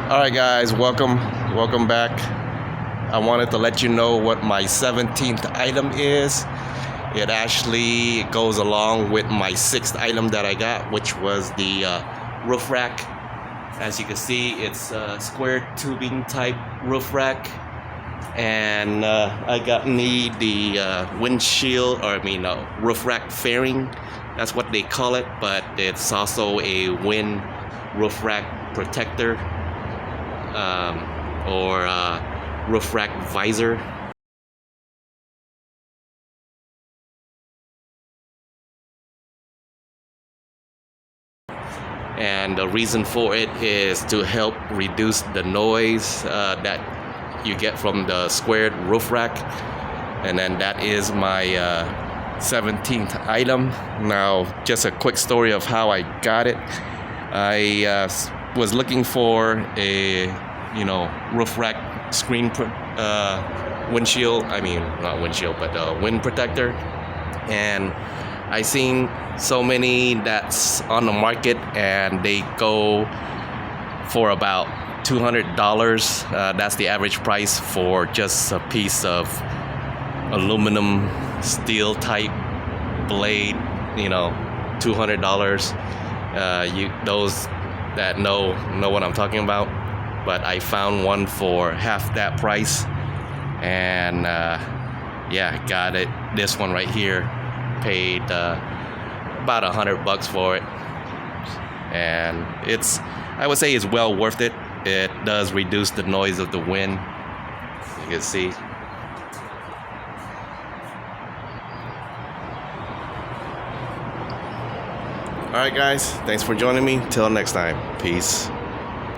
Alright guys, welcome back. I wanted to let you know what my 17th item is. It actually goes along with my 6th item that I got, which was the roof rack. As you can see, it's a square tubing type roof rack, and I got me the windshield, roof rack fairing. That's what they call it, but it's also a wind roof rack protector, or roof rack visor. And the reason for it is to help reduce the noise that you get from the squared roof rack. And then that is my 17th item. Now, just a quick story of how I got it. I was looking for a roof rack screen windshield. Not windshield, but wind protector. And I seen so many that's on the market, and they go for about $200. That's the average price for just a piece of aluminum steel type blade. $200. Those that know what I'm talking about. But I found one for half that price, and got it. This one right here, paid about $100 for it, and I would say it's well worth it. It does reduce the noise of the wind, you can see. Alright guys, thanks for joining me. Till next time, peace.